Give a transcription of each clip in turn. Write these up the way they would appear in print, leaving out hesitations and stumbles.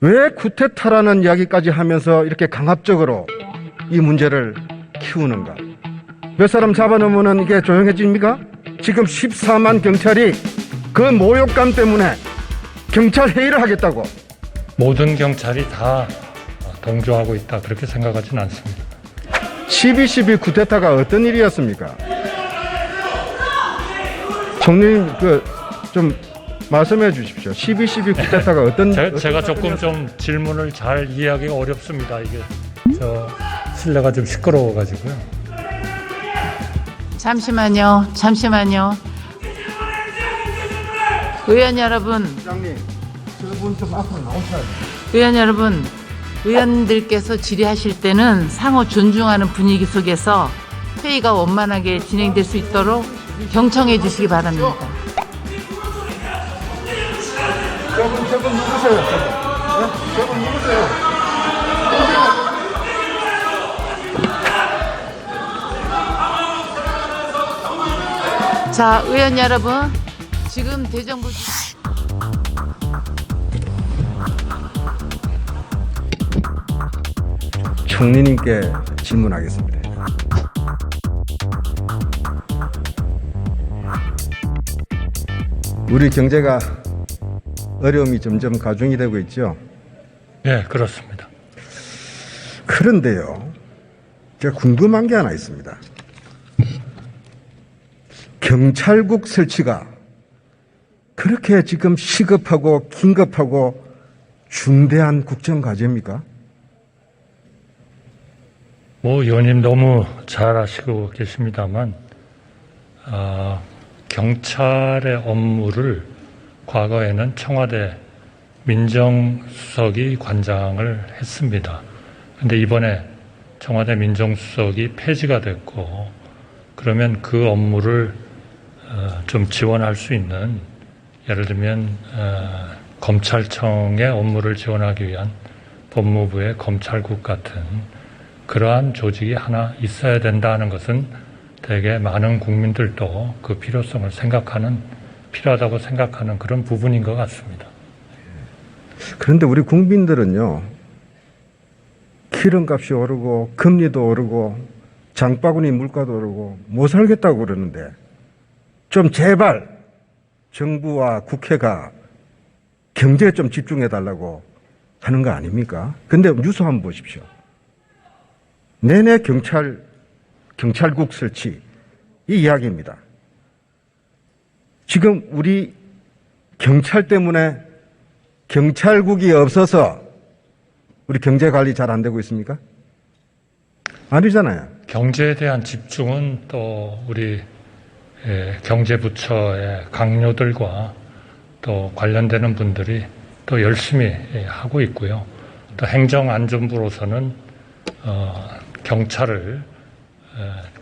왜 쿠데타라는 이야기까지 하면서 이렇게 강압적으로 이 문제를 키우는가? 몇 사람 잡아놓으면 이게 조용해집니까? 지금 14만 경찰이 그 모욕감 때문에 경찰 회의를 하겠다고. 모든 경찰이 다 동조하고 있다, 그렇게 생각하지는 않습니다. 12.12 쿠데타가 어떤 일이었습니까? 총리님 좀 말씀해 주십시오. 12.12 쿠데타가 어떤 제가 조금 좀 질문을 잘 이해하기가 어렵습니다. 이게 실내가 좀 시끄러워가지고요. 잠시만요. 의원 여러분, 부장님, 저분 좀 앞으로 나오셔야 돼요. 의원 여러분, 의원들께서 질의하실 때는 상호 존중하는 분위기 속에서 회의가 원만하게 진행될 수 있도록 경청해 주시기 바랍니다. 저분 누구세요? 저분 누구세요? 자, 의원 여러분, 지금 대정부 총리님께 질문하겠습니다. 우리 경제가 어려움이 점점 가중이 되고 있죠. 네, 그렇습니다. 그런데요, 제가 궁금한 게 하나 있습니다. 경찰국 설치가 그렇게 지금 시급하고 긴급하고 중대한 국정과제입니까? 의원님 너무 잘 아시고 계십니다만, 경찰의 업무를 과거에는 청와대 민정수석이 관장을 했습니다. 그런데 이번에 청와대 민정수석이 폐지가 됐고, 그러면 그 업무를 좀 지원할 수 있는, 예를 들면 검찰청의 업무를 지원하기 위한 법무부의 검찰국 같은 그러한 조직이 하나 있어야 된다는 것은 되게 많은 국민들도 그 필요성을 필요하다고 생각하는 그런 부분인 것 같습니다. 그런데 우리 국민들은요, 기름값이 오르고 금리도 오르고 장바구니 물가도 오르고 못 살겠다고 그러는데, 좀 제발 정부와 국회가 경제에 좀 집중해 달라고 하는 거 아닙니까? 근데 뉴스 한번 보십시오. 내내 경찰국 설치, 이 이야기입니다. 지금 우리 경찰 때문에 경찰국이 없어서 우리 경제 관리 잘 안 되고 있습니까? 아니잖아요. 경제에 대한 집중은 또 우리 경제부처의 강요들과 또 관련되는 분들이 또 열심히 하고 있고요. 또 행정안전부로서는 경찰을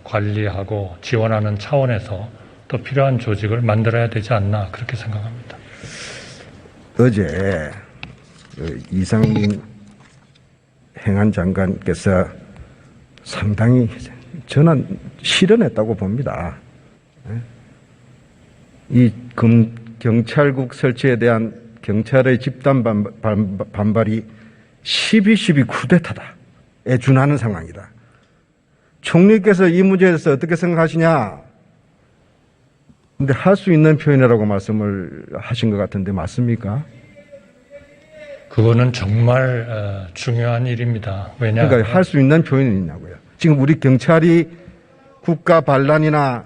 관리하고 지원하는 차원에서 또 필요한 조직을 만들어야 되지 않나, 그렇게 생각합니다. 어제 이상민 행안장관께서 상당히 저는 실언했다고 봅니다. 이 경찰국 설치에 대한 경찰의 집단 반발이 12.12 쿠데타다에 준하는 상황이다. 총리께서 이 문제에 대해서 어떻게 생각하시냐? 근데 할 수 있는 표현이라고 말씀을 하신 것 같은데 맞습니까? 그거는 정말 중요한 일입니다. 왜냐? 그러니까 할 수 있는 표현이 있냐고요. 지금 우리 경찰이 국가 반란이나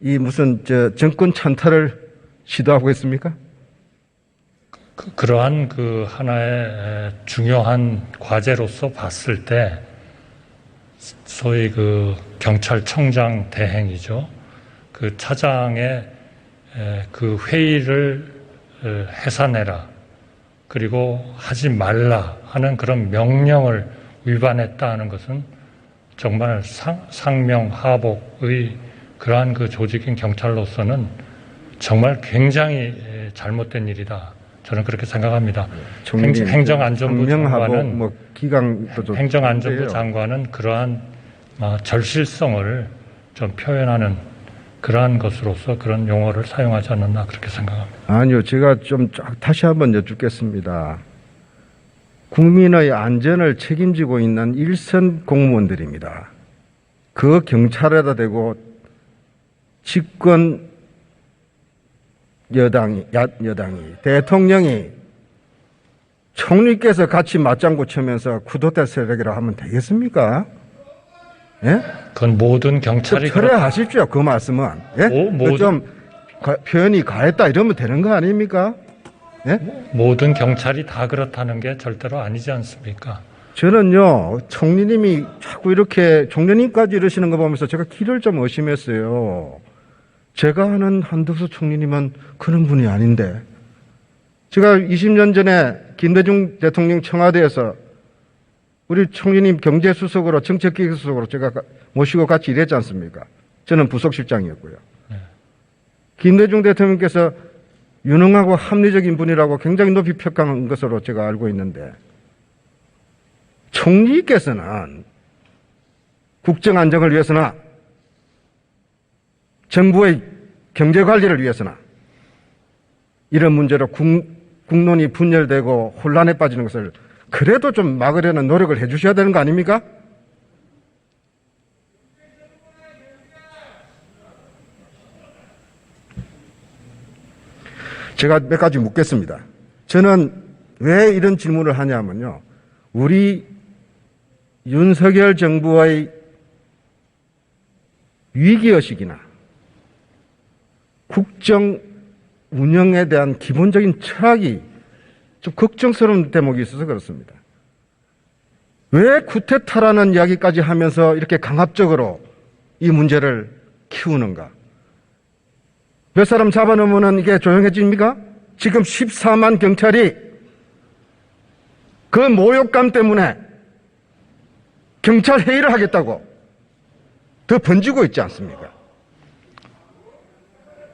이 무슨 정권 찬탈을 시도하고 있습니까? 그러한 그 하나의 중요한 과제로서 봤을 때, 소위 그 경찰청장 대행이죠. 그 차장의 그 회의를 해산해라, 그리고 하지 말라 하는 그런 명령을 위반했다 하는 것은 정말 상명하복의 그러한 그 조직인 경찰로서는 정말 굉장히 잘못된 일이다, 저는 그렇게 생각합니다. 행정안전부 장관은 행정안전부 장관은 그러한 절실성을 좀 표현하는 그러한 것으로서 그런 용어를 사용하지 않았나, 그렇게 생각합니다. 아니요, 제가 좀 다시 한번 여쭙겠습니다. 국민의 안전을 책임지고 있는 일선 공무원들입니다. 그 경찰에다 대고 집권 여당이 대통령이 총리께서 같이 맞장구 치면서 구도대 세력이라 하면 되겠습니까? 예? 그건 모든 경찰이 철회하십시오. 그 말씀은. 예? 좀 표현이 가했다 이러면 되는 거 아닙니까? 예? 모든 경찰이 다 그렇다는 게 절대로 아니지 않습니까? 저는요, 총리님이 자꾸 이렇게 총리님까지 이러시는 거 보면서 제가 길을 좀 의심했어요. 제가 아는 한덕수 총리님은 그런 분이 아닌데. 제가 20년 전에 김대중 대통령 청와대에서 우리 총리님 경제수석으로 정책기획수석으로 제가 모시고 같이 일했지 않습니까? 저는 부속실장이었고요. 김대중 대통령께서 유능하고 합리적인 분이라고 굉장히 높이 평가한 것으로 제가 알고 있는데 총리께서는 국정 안정을 위해서나 정부의 경제 관리를 위해서나 이런 문제로 국론이 분열되고 혼란에 빠지는 것을 그래도 좀 막으려는 노력을 해 주셔야 되는 거 아닙니까? 제가 몇 가지 묻겠습니다. 저는 왜 이런 질문을 하냐면요. 우리 윤석열 정부의 위기의식이나 국정 운영에 대한 기본적인 철학이 좀 걱정스러운 대목이 있어서 그렇습니다. 왜 쿠데타라는 이야기까지 하면서 이렇게 강압적으로 이 문제를 키우는가? 몇 사람 잡아놓으면 이게 조용해집니까? 지금 14만 경찰이 그 모욕감 때문에 경찰 회의를 하겠다고 더 번지고 있지 않습니까?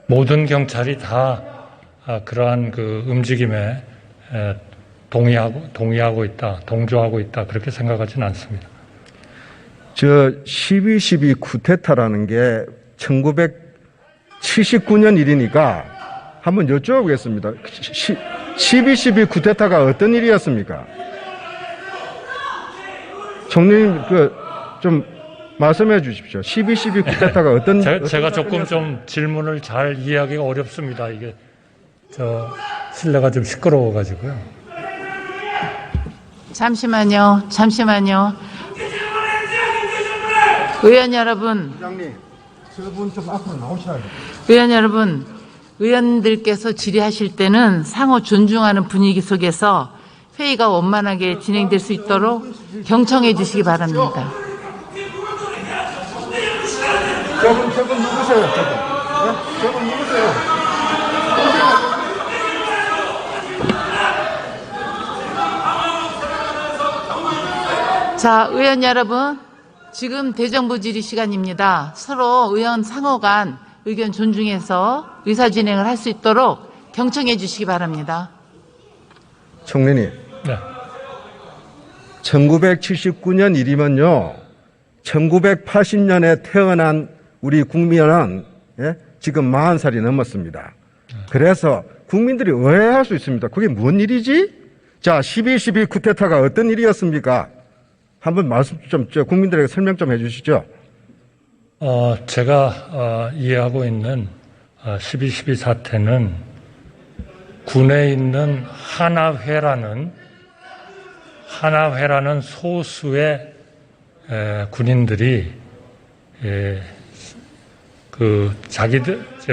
모든 경찰이 다 그러한 그 움직임에 동의하고 있다, 동조하고 있다 그렇게 생각하지는 않습니다. 12.12 쿠데타라는 게 1979년 일이니까 한번 여쭤보겠습니다. 12.12 쿠데타가 어떤 일이었습니까? 총리님 좀 말씀해 주십시오. 12.12 쿠데타가 어떤 제가 조금 좀 질문을 잘 이해하기가 어렵습니다. 이게 실내가 좀 시끄러워가지고요. 잠시만요. 의원 여러분. 부장님, 저분 좀 앞으로 나오셔야죠. 의원 여러분, 의원들께서 질의하실 때는 상호 존중하는 분위기 속에서 회의가 원만하게 진행될 수 있도록 경청해 주시기 바랍니다. 저분 누구세요? 저분 누구세요? 자, 의원 여러분, 지금 대정부 질의 시간입니다. 서로 의원 상호 간 의견 존중해서 의사 진행을 할 수 있도록 경청해 주시기 바랍니다. 총리님. 네. 1979년 일이면요. 1980년에 태어난 우리 국민은 지금 40살이 넘었습니다. 그래서 국민들이 오해할 수 있습니다. 그게 뭔 일이지? 자, 12.12 쿠데타가 어떤 일이었습니까? 한번 말씀 좀 국민들에게 설명 좀 해주시죠. 제가 이해하고 있는 12.12 사태는 군에 있는 하나회라는 소수의 군인들이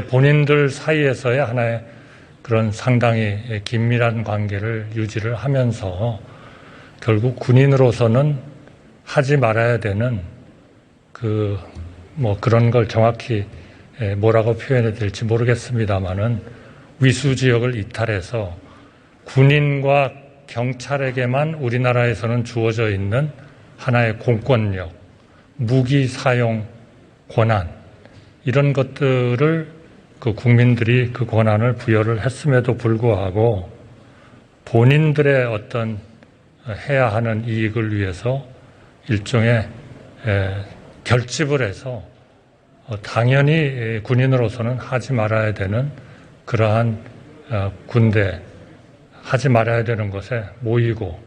본인들 사이에서의 하나의 그런 상당히 긴밀한 관계를 유지를 하면서 결국 군인으로서는 하지 말아야 되는 그런 걸 정확히 뭐라고 표현해야 될지 모르겠습니다만은 위수 지역을 이탈해서 군인과 경찰에게만 우리나라에서는 주어져 있는 하나의 공권력, 무기 사용 권한 이런 것들을 그 국민들이 그 권한을 부여를 했음에도 불구하고 본인들의 어떤 해야 하는 이익을 위해서 일종의 결집을 해서 당연히 군인으로서는 하지 말아야 되는 그러한 군대 하지 말아야 되는 것에 모이고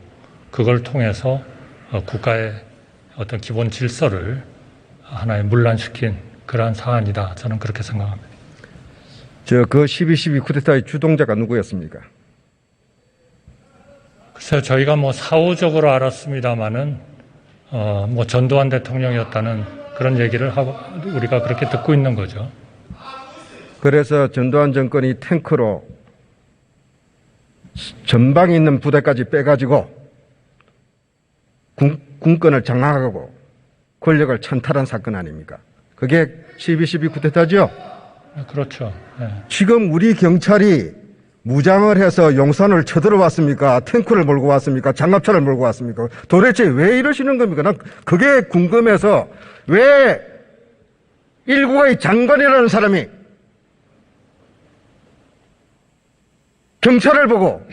그걸 통해서 국가의 어떤 기본 질서를 하나의 문란시킨 그러한 사안이다. 저는 그렇게 생각합니다. 그 12.12 쿠데타의 주동자가 누구였습니까? 글쎄요, 저희가 뭐 사후적으로 알았습니다마는 뭐 전두환 대통령이었다는 그런 얘기를 하고 우리가 그렇게 듣고 있는 거죠. 그래서 전두환 정권이 탱크로 전방에 있는 부대까지 빼가지고 군권을 장악하고 권력을 찬탈한 사건 아닙니까? 그게 12.12 쿠데타죠? 그렇죠. 네. 지금 우리 경찰이 무장을 해서 용산을 쳐들어왔습니까? 탱크를 몰고 왔습니까? 장갑차를 몰고 왔습니까? 도대체 왜 이러시는 겁니까? 난 그게 궁금해서 왜 1구의 장관이라는 사람이 경찰을 보고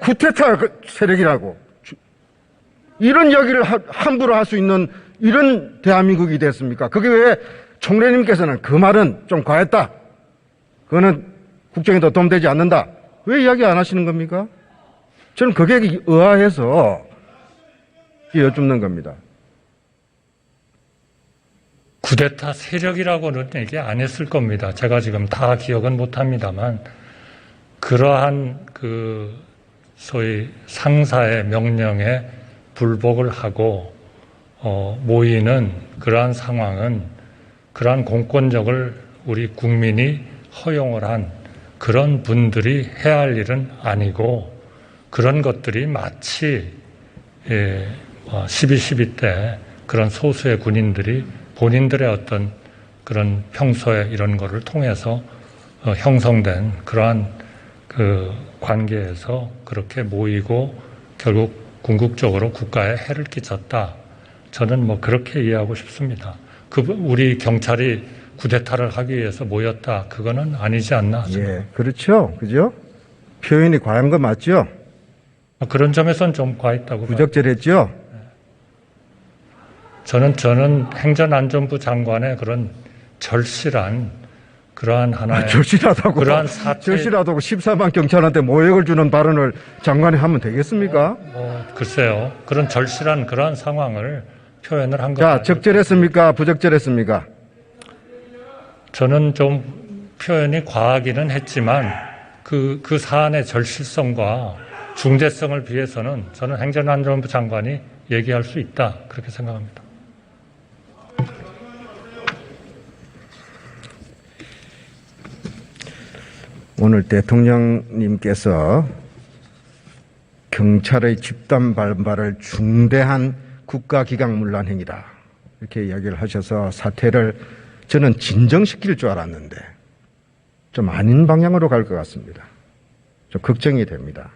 쿠데타 세력이라고 이런 이야기를 함부로 할 수 있는 이런 대한민국이 됐습니까? 그게 왜 총리님께서는 그 말은 좀 과했다. 그거는 국정에도 도움되지 않는다. 왜 이야기 안 하시는 겁니까? 저는 그게 의아해서 여쭙는 겁니다. 쿠데타 세력이라고는 얘기 안 했을 겁니다. 제가 지금 다 기억은 못합니다만 그러한 그 소위 상사의 명령에 불복을 하고 모이는 그러한 상황은 그러한 공권력을 우리 국민이 허용을 한 그런 분들이 해야 할 일은 아니고 그런 것들이 마치 12.12 때 그런 소수의 군인들이 본인들의 어떤 그런 평소에 이런 거를 통해서 형성된 그러한 그 관계에서 그렇게 모이고 결국 궁극적으로 국가에 해를 끼쳤다. 저는 뭐 그렇게 이해하고 싶습니다. 우리 경찰이 쿠데타를 하기 위해서 모였다. 그거는 아니지 않나. 예, 그렇죠. 그죠? 표현이 과한 거 맞죠? 그런 점에서는 좀 과했다고. 부적절했죠? 저는 행정안전부 장관의 그런 절실한 그러한 하나의 절실하다고. 그러한 사태 절실하다고 14만 경찰한테 모욕을 주는 발언을 장관이 하면 되겠습니까? 글쎄요. 그런 절실한 그러한 상황을 표현을 한 것. 자, 적절했습니까? 부적절했습니까? 저는 좀 표현이 과하기는 했지만 그 사안의 절실성과 중대성을 비해서는 저는 행정안전부 장관이 얘기할 수 있다. 그렇게 생각합니다. 오늘 대통령님께서 경찰의 집단 반발을 중대한 국가기강문란 행위다 이렇게 이야기를 하셔서 사태를 저는 진정시킬 줄 알았는데 좀 아닌 방향으로 갈 것 같습니다. 좀 걱정이 됩니다.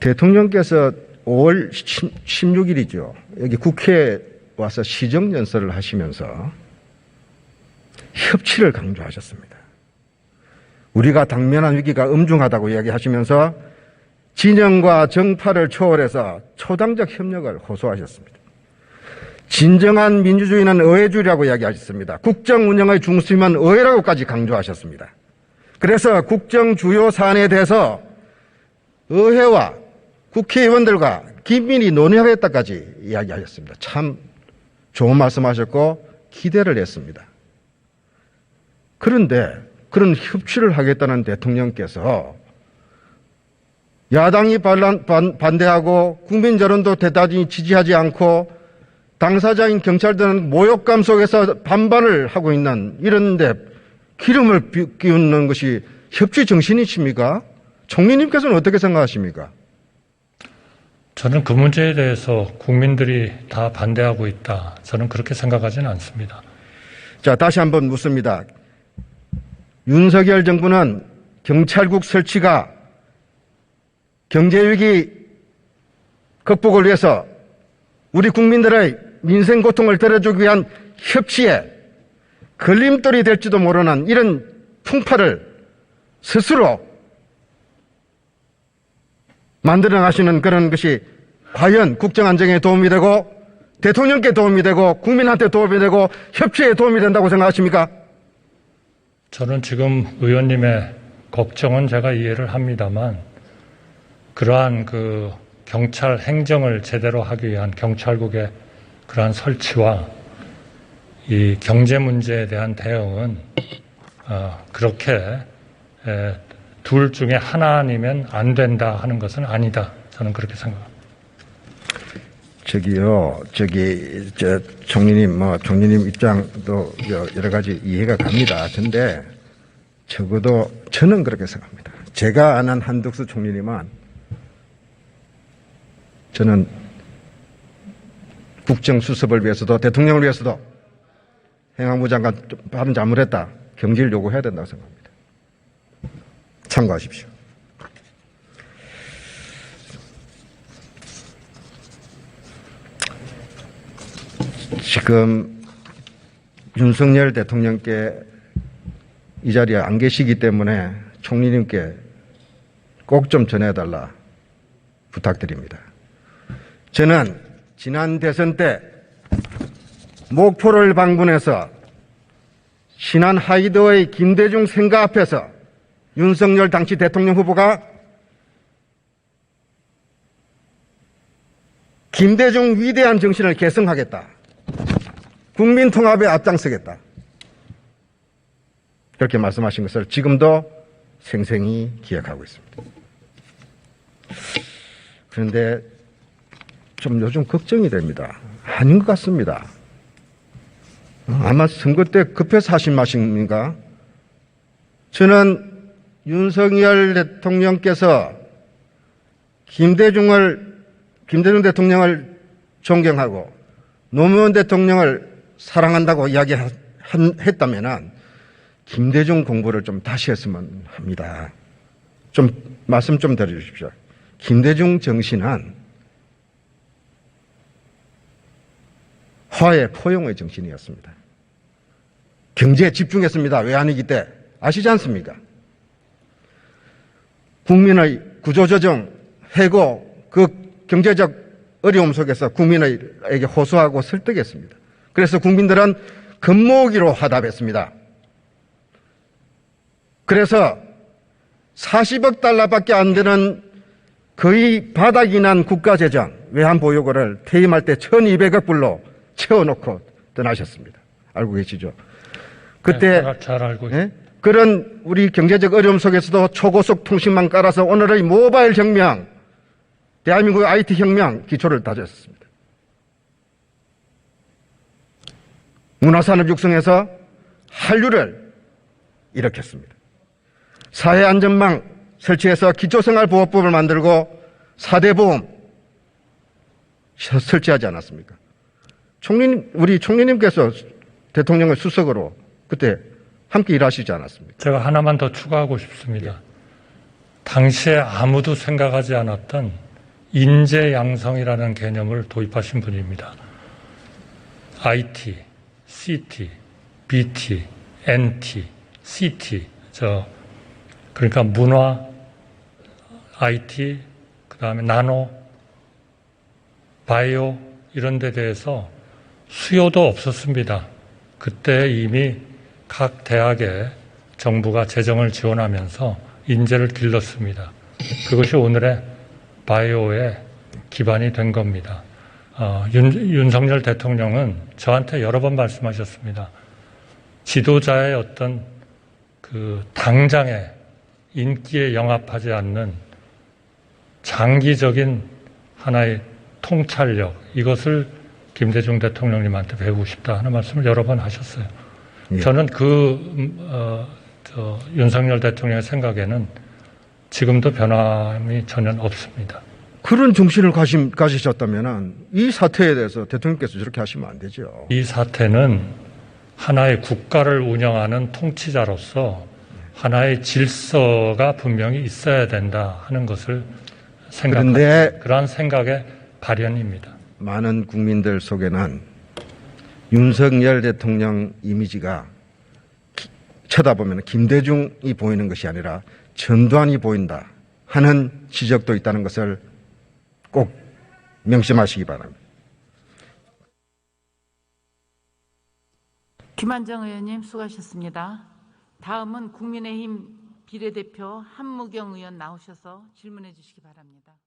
대통령께서 5월 16일이죠. 여기 국회에 와서 시정연설을 하시면서 협치를 강조하셨습니다. 우리가 당면한 위기가 엄중하다고 이야기하시면서 진영과 정파를 초월해서 초당적 협력을 호소하셨습니다. 진정한 민주주의는 의회주의라고 이야기하셨습니다. 국정 운영의 중심은 의회라고까지 강조하셨습니다. 그래서 국정 주요 사안에 대해서 의회와 국회의원들과 긴밀히 논의하겠다까지 이야기하셨습니다. 참 좋은 말씀하셨고 기대를 했습니다. 그런데 그런 협치를 하겠다는 대통령께서 야당이 반대하고 국민 여론도 대다수 지지하지 않고 당사자인 경찰들은 모욕감 속에서 반발을 하고 있는 이런데 기름을 끼우는 것이 협치 정신이십니까? 총리님께서는 어떻게 생각하십니까? 저는 그 문제에 대해서 국민들이 다 반대하고 있다. 저는 그렇게 생각하지는 않습니다. 자, 다시 한번 묻습니다. 윤석열 정부는 경찰국 설치가 경제위기 극복을 위해서 우리 국민들의 민생 고통을 덜어주기 위한 협치에 걸림돌이 될지도 모르는 이런 풍파를 스스로 만들어 가시는 그런 것이 과연 국정안정에 도움이 되고 대통령께 도움이 되고 국민한테 도움이 되고 협치에 도움이 된다고 생각하십니까? 저는 지금 의원님의 걱정은 제가 이해를 합니다만 그러한 그 경찰 행정을 제대로 하기 위한 경찰국의 그러한 설치와 이 경제 문제에 대한 대응은 그렇게 둘 중에 하나이면 안 된다 하는 것은 아니다. 저는 그렇게 생각합니다. 총리님, 총리님 입장도 여러 가지 이해가 갑니다. 근데 적어도 저는 그렇게 생각합니다. 제가 아는 한덕수 총리님은 저는 국정수습을 위해서도 대통령을 위해서도 행안부 장관 발언 잘못했다. 경질을 요구해야 된다고 생각합니다. 참고하십시오. 지금 윤석열 대통령께 이 자리에 안 계시기 때문에 총리님께 꼭 좀 전해달라 부탁드립니다. 저는 지난 대선 때 목포를 방문해서 신안 하이드의 김대중 생가 앞에서 윤석열 당시 대통령 후보가 김대중 위대한 정신을 계승하겠다. 국민 통합에 앞장서겠다. 그렇게 말씀하신 것을 지금도 생생히 기억하고 있습니다. 그런데 좀 요즘 걱정이 됩니다. 아닌 것 같습니다. 아마 선거 때 급해서 하신 말씀인가? 저는 윤석열 대통령께서 김대중 대통령을 존경하고 노무현 대통령을 사랑한다고 이야기했다면 김대중 공부를 좀 다시 했으면 합니다. 좀 말씀 좀 드려주십시오. 김대중 정신은 화해 포용의 정신이었습니다. 경제에 집중했습니다. 외환위기 때 아시지 않습니까? 국민의 구조조정, 해고, 그 경제적 어려움 속에서 국민에게 호소하고 설득했습니다. 그래서 국민들은 금모으기로 화답했습니다. 그래서 40억 달러밖에 안 되는 거의 바닥이 난 국가재정, 외환보유고를 퇴임할 때 1200억 불로 채워놓고 떠나셨습니다. 알고 계시죠? 그때 네, 잘 알고 있습니다. 그런 우리 경제적 어려움 속에서도 초고속 통신망 깔아서 오늘의 모바일 혁명, 대한민국의 IT 혁명 기초를 다졌습니다. 문화산업 육성해서 한류를 일으켰습니다. 사회안전망 설치해서 기초생활보호법을 만들고 4대 보험 설치하지 않았습니까? 우리 총리님께서 대통령을 수석으로 그때 함께 일하시지 않았습니까? 제가 하나만 더 추가하고 싶습니다. 당시에 아무도 생각하지 않았던 인재 양성이라는 개념을 도입하신 분입니다. IT, CT, BT, NT, CT, 그러니까 문화, IT, 그 다음에 나노, 바이오 이런 데 대해서 수요도 없었습니다. 그때 이미 각 대학에 정부가 재정을 지원하면서 인재를 길렀습니다. 그것이 오늘의 바이오의 기반이 된 겁니다. 윤석열 대통령은 저한테 여러 번 말씀하셨습니다. 지도자의 어떤 그 당장의 인기에 영합하지 않는 장기적인 하나의 통찰력, 이것을 김대중 대통령님한테 배우고 싶다 하는 말씀을 여러 번 하셨어요. 예. 저는 윤석열 대통령의 생각에는 지금도 변함이 전혀 없습니다. 그런 정신을 가지셨다면 이 사태에 대해서 대통령께서 저렇게 하시면 안 되죠. 이 사태는 하나의 국가를 운영하는 통치자로서 하나의 질서가 분명히 있어야 된다 하는 것을 생각합니다. 그러한 생각의 발현입니다. 많은 국민들 속에는 윤석열 대통령 이미지가 쳐다보면 김대중이 보이는 것이 아니라 전두환이 보인다 하는 지적도 있다는 것을 꼭 명심하시기 바랍니다. 김한정 의원님 수고하셨습니다. 다음은 국민의힘 비례대표 한무경 의원 나오셔서 질문해 주시기 바랍니다.